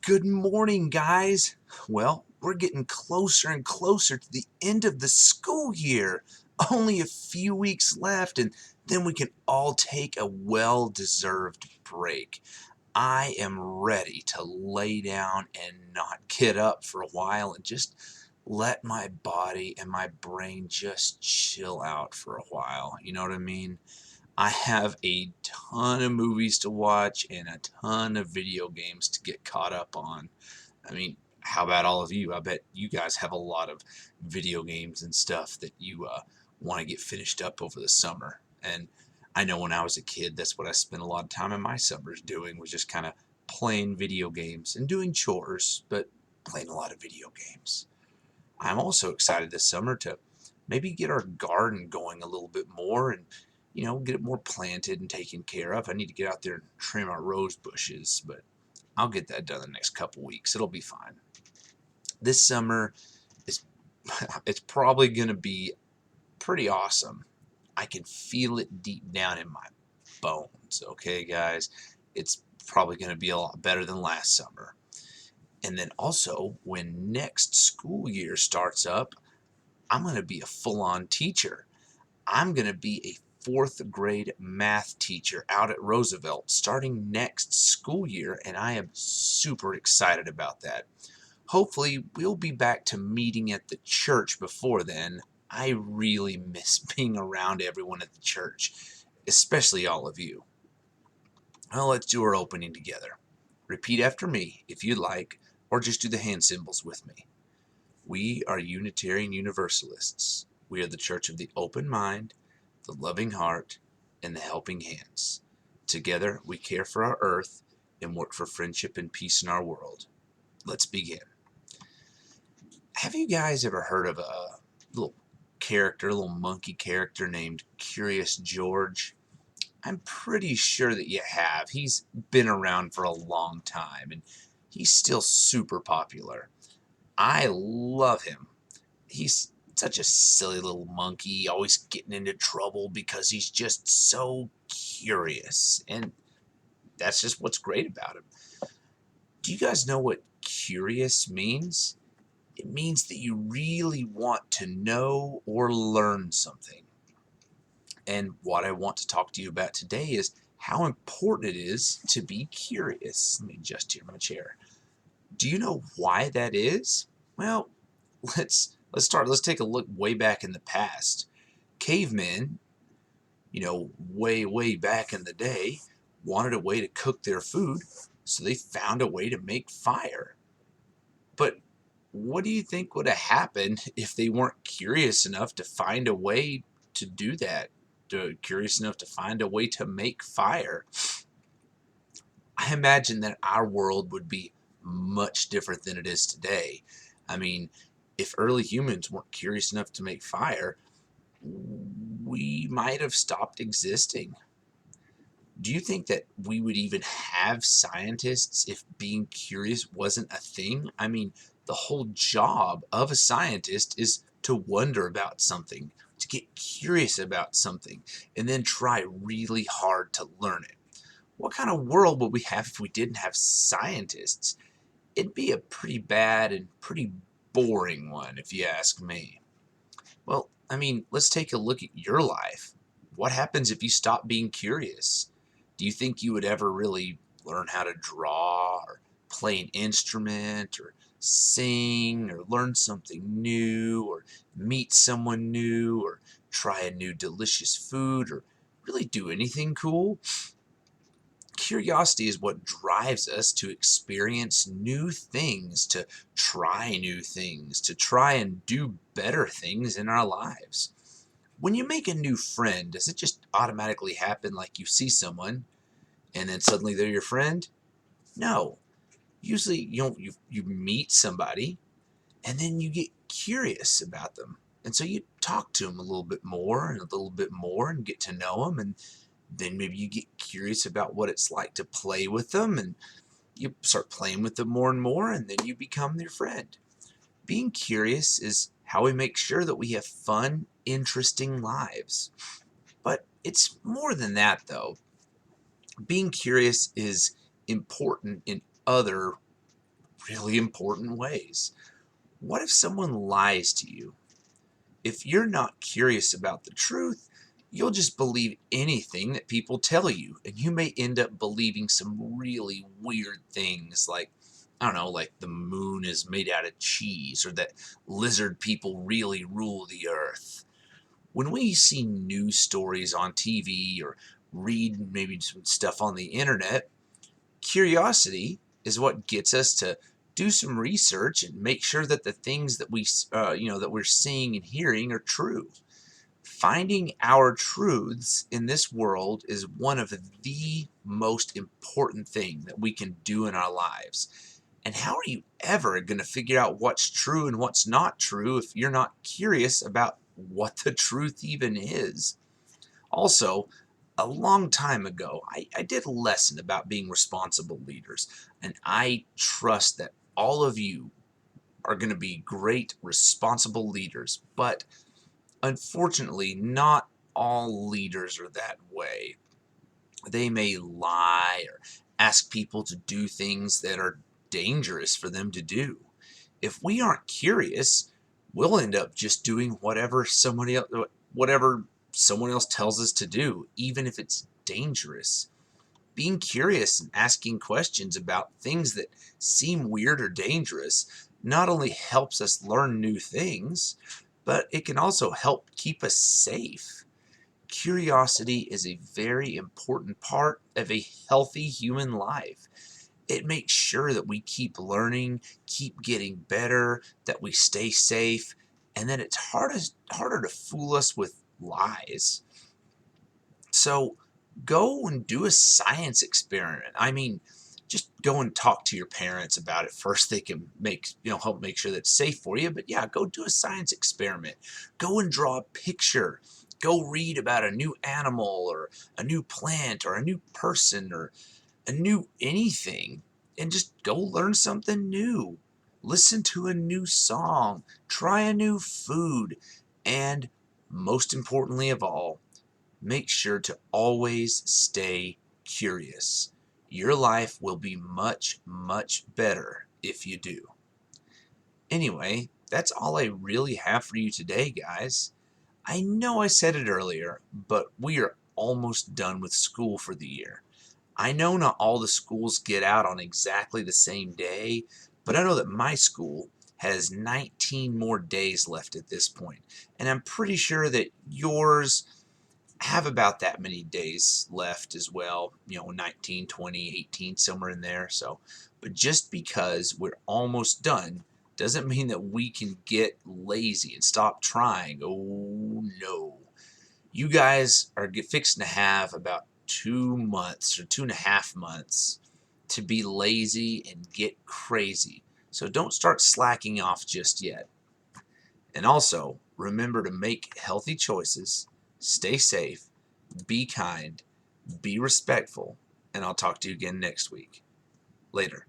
Good morning, guys. Well, we're getting closer and closer to the end of the school year. Only a few weeks left, and then we can all take a well-deserved break. I am ready to lay down and not get up for a while and just let my body and my brain just chill out for a while. You know what I mean? I have a ton of movies to watch and a ton of video games to get caught up on. I mean, how about all of you? I bet you guys have a lot of video games and stuff that you want to get finished up over the summer. And I know when I was a kid, that's what I spent a lot of time in my summers doing, was just kind of playing video games and doing chores, but playing a lot of video games. I'm also excited this summer to maybe get our garden going a little bit more and get it more planted and taken care of. I need to get out there and trim our rose bushes, but I'll get that done the next couple weeks. It'll be fine. This summer is it's probably going to be pretty awesome. I can feel it deep down in my bones, okay, guys? It's probably going to be a lot better than last summer. And then also, when next school year starts up, I'm going to be a full-on teacher. I'm going to be a fourth grade math teacher out at Roosevelt starting next school year, and I am super excited about that. Hopefully, we'll be back to meeting at the church before then. I really miss being around everyone at the church, especially all of you. Well, let's do our opening together. Repeat after me if you'd like, or just do the hand symbols with me. We are Unitarian Universalists. We are the Church of the Open Mind, the Loving Heart, and the Helping Hands. Together, we care for our earth and work for friendship and peace in our world. Let's begin. Have you guys ever heard of a little character, a little monkey character named Curious George? I'm pretty sure that you have. He's been around for a long time, and he's still super popular. I love him. He's such a silly little monkey, always getting into trouble because he's just so curious. And that's just what's great about him. Do you guys know what curious means? It means that you really want to know or learn something. And what I want to talk to you about today is how important it is to be curious. Let me adjust here my chair. Do you know why that is? Well, let's start. Let's take a look way back in the past. Cavemen, way back in the day, wanted a way to cook their food, so they found a way to make fire. But what do you think would have happened if they weren't curious enough to find a way to do that? Curious enough to find a way to make fire? I imagine that our world would be much different than it is today. I mean, if early humans weren't curious enough to make fire, we might have stopped existing. Do you think that we would even have scientists if being curious wasn't a thing? I mean, the whole job of a scientist is to wonder about something, to get curious about something, and then try really hard to learn it. What kind of world would we have if we didn't have scientists? It'd be a pretty bad and pretty boring one, if you ask me. Well, I mean, let's take a look at your life. What happens if you stop being curious? Do you think you would ever really learn how to draw or play an instrument or sing or learn something new or meet someone new or try a new delicious food or really do anything cool? Curiosity is what drives us to experience new things, to try new things, to try and do better things in our lives. When you make a new friend, does it just automatically happen like you see someone and then suddenly they're your friend? No. Usually, you meet somebody and then you get curious about them. And so you talk to them a little bit more and a little bit more and get to know them, and then maybe you get curious about what it's like to play with them, and you start playing with them more and more, and then you become their friend. Being curious is how we make sure that we have fun, interesting lives. But it's more than that, though. Being curious is important in other really important ways. What if someone lies to you? If you're not curious about the truth, you'll just believe anything that people tell you, and you may end up believing some really weird things like, I don't know, like the moon is made out of cheese or that lizard people really rule the earth. When we see news stories on TV or read maybe some stuff on the internet, curiosity is what gets us to do some research and make sure that the things that that we're seeing and hearing are true. Finding our truths in this world is one of the most important thing that we can do in our lives. And how are you ever going to figure out what's true and what's not true if you're not curious about what the truth even is? Also, a long time ago, I did a lesson about being responsible leaders, and I trust that all of you are going to be great, responsible leaders. But unfortunately, not all leaders are that way. They may lie or ask people to do things that are dangerous for them to do. If we aren't curious, we'll end up just doing whatever someone else tells us to do, even if it's dangerous. Being curious and asking questions about things that seem weird or dangerous not only helps us learn new things, but it can also help keep us safe. Curiosity is a very important part of a healthy human life. It makes sure that we keep learning, keep getting better, that we stay safe, and that it's harder to fool us with lies. So go and do a science experiment. I mean, just go and talk to your parents about it first. They can help make sure that it's safe for you. But yeah, go do a science experiment. Go and draw a picture. Go read about a new animal or a new plant or a new person or a new anything, and just go learn something new. Listen to a new song. Try a new food. And most importantly of all, make sure to always stay curious. Your life will be much, much better if you do. Anyway, that's all I really have for you today, guys. I know I said it earlier, but we are almost done with school for the year. I know not all the schools get out on exactly the same day, but I know that my school has 19 more days left at this point, and I'm pretty sure that yours have about that many days left as well, 19, 20, 18, somewhere in there. So, but just because we're almost done doesn't mean that we can get lazy and stop trying. Oh no. You guys are fixing to have about 2 months or 2.5 months to be lazy and get crazy. So don't start slacking off just yet. And also, remember to make healthy choices, stay safe, be kind, be respectful, and I'll talk to you again next week. Later.